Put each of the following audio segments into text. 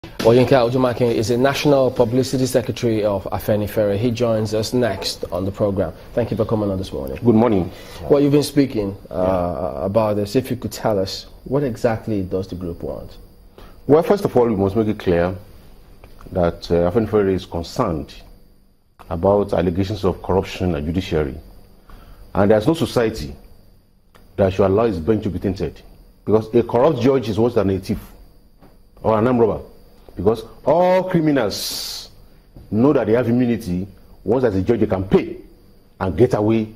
Yinka Odunmakin is a National Publicity Secretary of Afenifere. He joins us next on the program. Thank you for coming on this morning. Good morning. Well, you've been speaking about this. If you could tell us, what exactly does the group want? Well, first of all, we must make it clear that Afenifere is concerned about allegations of corruption at judiciary. And there's no society that should allow its bench to be tainted. Because a corrupt judge is worse than a thief or an armed robber. Because all criminals know that they have immunity. Once as a judge, they can pay and get away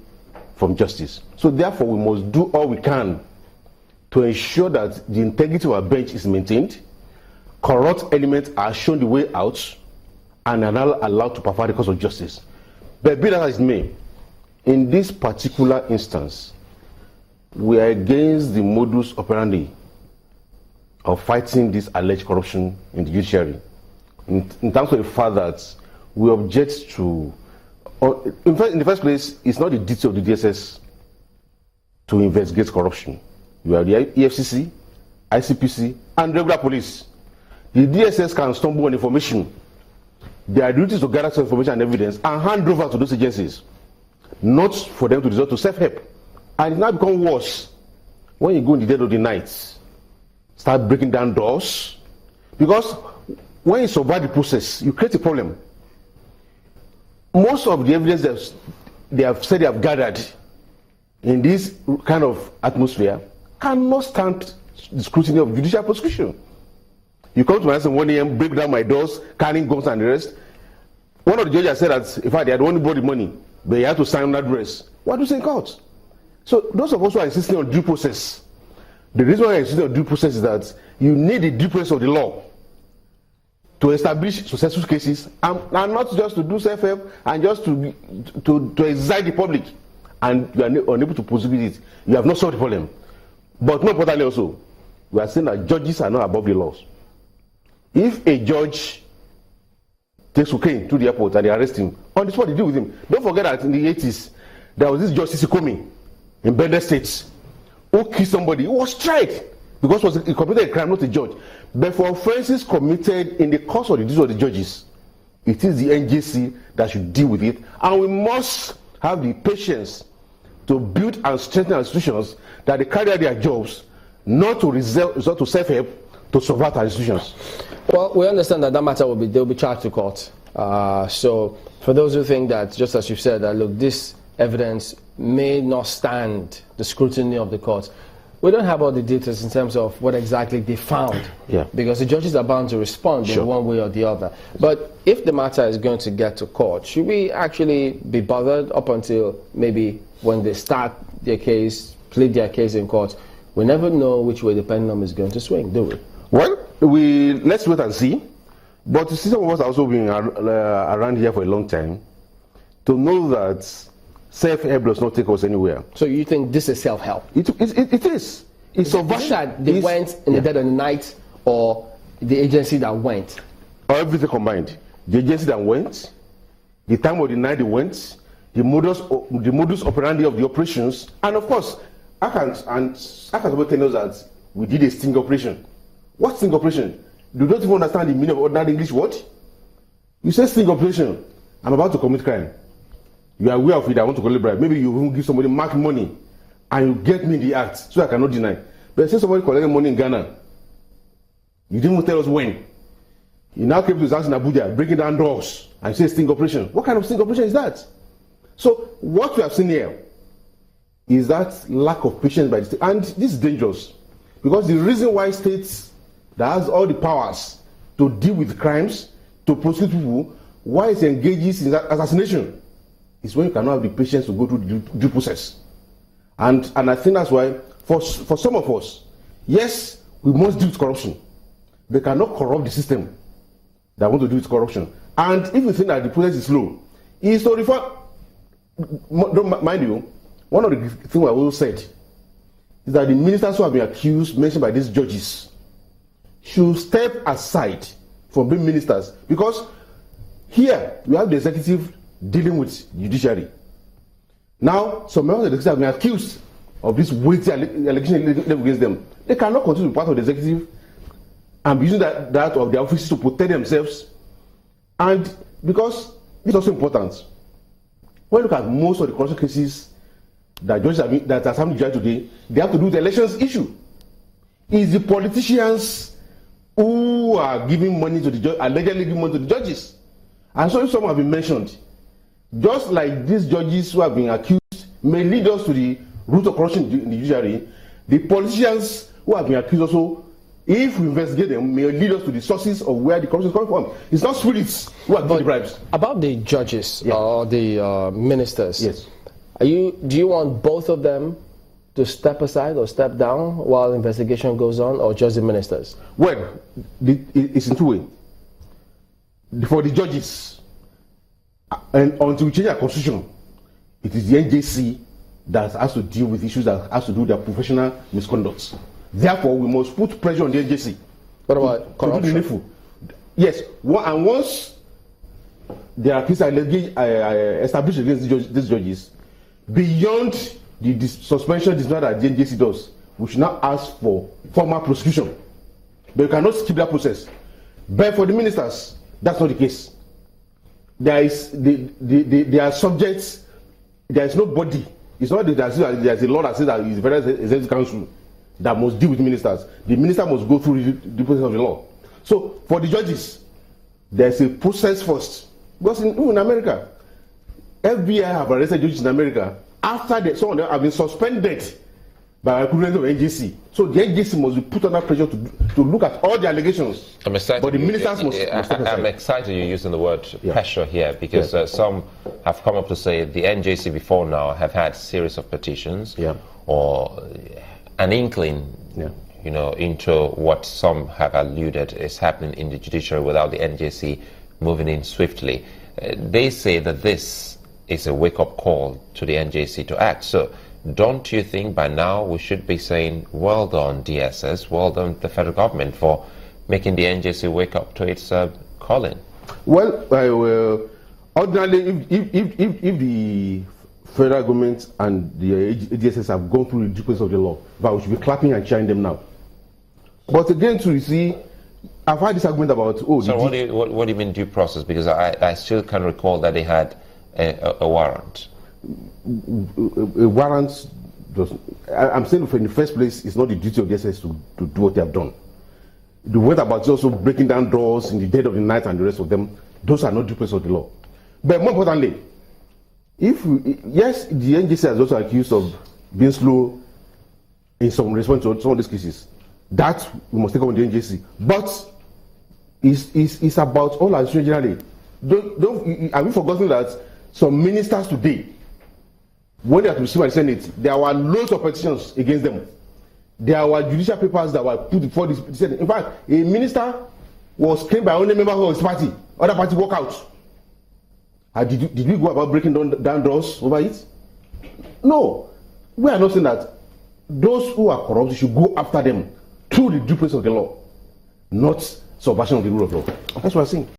from justice. So therefore, we must do all we can to ensure that the integrity of our bench is maintained, corrupt elements are shown the way out, and are not allowed to perform the course of justice. But be that as it may, in this particular instance, we are against the modus operandi of fighting this alleged corruption in the judiciary. In terms of the fact that we object to, in the first place, it's not the duty of the DSS to investigate corruption. You have the EFCC, ICPC, and regular police. The DSS can stumble on information. Their duty is to gather some information and evidence and hand over to those agencies, not for them to resort to self-help. And it now becomes worse when you go in the dead of the night, start breaking down doors, because when you survive the process, you create a problem. Most of the evidence that they have said they have gathered in this kind of atmosphere cannot stand the scrutiny of judicial prosecution. You come to my house in 1 a.m., break down my doors, carrying guns and the rest. One of the judges said that, in fact, they had only brought the money, but he had to sign that dress. What do you say in court? So those of us who are insisting on due process, the reason why I insist on due process is that you need the due process of the law to establish successful cases and not just to do self-help and just to excite the public, and you are unable to prosecute it. You have not solved the problem. But more importantly also, we are saying that judges are not above the laws. If a judge takes cocaine to the airport and they arrest him, on the spot they deal with him. Don't forget that in the 80s, there was this Justice Ikomi in Bender State who killed somebody who was tried because he committed a crime, not a judge. But for offenses committed in the course of the duty of the judges, it is the NJC that should deal with it. And we must have the patience to build and strengthen our institutions that they carry out their jobs, not to resort to self-help to subvert our institutions. Well, we understand that matter they'll be charged to court. So for those who think that, just as you've said, that look, this evidence may not stand the scrutiny of the court, we don't have all the details in terms of what exactly they found. Yeah. Because the judges are bound to respond in one way or the other. But if the matter is going to get to court, should we actually be bothered up until maybe when they start their case, plead their case in court? We never know which way the pendulum is going to swing, do we? Well, let's wait and see. But some of us have also been around here for a long time to know that self-help does not take us anywhere. So you think this is self-help? It is. It's subversion. That they went in the dead of the night, or the agency that went? Or everything combined. The agency that went, the time of the night they went, the modus operandi of the operations, and of course, I can't tell us that we did a sting operation. What sting operation? You don't even understand the meaning of ordinary English word? You say sting operation, I'm about to commit crime. You are aware of it, I want to collect bribe. Maybe you even give somebody mark money and you get me in the act, so I cannot deny. But say somebody collecting money in Ghana, you didn't even tell us when. You now came to his house in Abuja, breaking down doors, and say sting operation. What kind of sting operation is that? So what we have seen here is that lack of patience by the state. And this is dangerous, because the reason why states that has all the powers to deal with crimes, to prosecute people, why it engages in assassination, is when you cannot have the patience to go through the due process. And I think that's why, for some of us, yes, we must deal with corruption. They cannot corrupt the system that want to deal with corruption. And if you think that the process is slow, is to refer, don't mind you, one of the things I also said is that the ministers who have been accused, mentioned by these judges, should step aside from being ministers, because here we have the executive dealing with judiciary. Now, some members of the executive have been accused of this weighty allegation against them. They cannot continue to be part of the executive and using that of their offices to protect themselves. And because it's also important, when you look at most of the corruption cases that judges that are happening today, they have to do with the elections issue. It's the politicians who are giving money to the judge, allegedly giving money to the judges. And so if some have been mentioned, just like these judges who have been accused may lead us to the root of corruption in the judiciary, the politicians who have been accused also, if we investigate them, may lead us to the sources of where the corruption is coming from. It's not spirits who are giving the bribes. About the judges or the ministers, yes. Do you want both of them to step aside or step down while investigation goes on, or just the ministers? Well, it's in two ways. For the judges, and until we change our constitution, it is the NJC that has to deal with issues that has to do with their professional misconduct. Therefore, we must put pressure on the NJC. What about corruption? Yes, and once there are cases established against these judges, beyond the suspension dismissal that the NJC does, we should not ask for formal prosecution. But you cannot skip that process. But for the ministers, that's not the case. They are subjects. There is nobody. It's not that there's a law that says that it's the Federal Executive Council that must deal with ministers. The minister must go through the process of the law. So for the judges, there's a process first. Because even in America, FBI have arrested judges in America after some of them have been suspended by equivalent of NJC. So the NJC must be put under pressure to look at all the allegations. I'm excited. But the ministers must I'm excited you're using the word pressure here, because some have come up to say the NJC before now have had series of petitions or an inkling into what some have alluded is happening in the judiciary without the NJC moving in swiftly. They say that this is a wake-up call to the NJC to act. So don't you think by now we should be saying, well done DSS, well done the federal government for making the NJC wake up to its calling? Well, ordinarily, if the federal government and the DSS have gone through the due process of the law, but we should be clapping and cheering them now. But again, you see, I've had this argument about what do you mean due process? Because I still can recall that they had a warrant. A warrant I'm saying in the first place, it's not the duty of the DSS to do what they have done. The word about also breaking down doors in the dead of the night and the rest of them, those are not due process of the law. But more importantly, yes, the NJC is also accused of being slow in some response to some of these cases. That we must take on the NJC. But it's about all our generally. Have you forgotten that some ministers today, when they are to receive by the Senate, there were loads of petitions against them. There were judicial papers that were put before the Senate. In fact, a minister was claimed by only members of his party. Other party walk out. Did we go about breaking down doors over it? No. We are not saying that those who are corrupt should go after them through the due process of the law, not subversion of the rule of law. That's what I'm saying.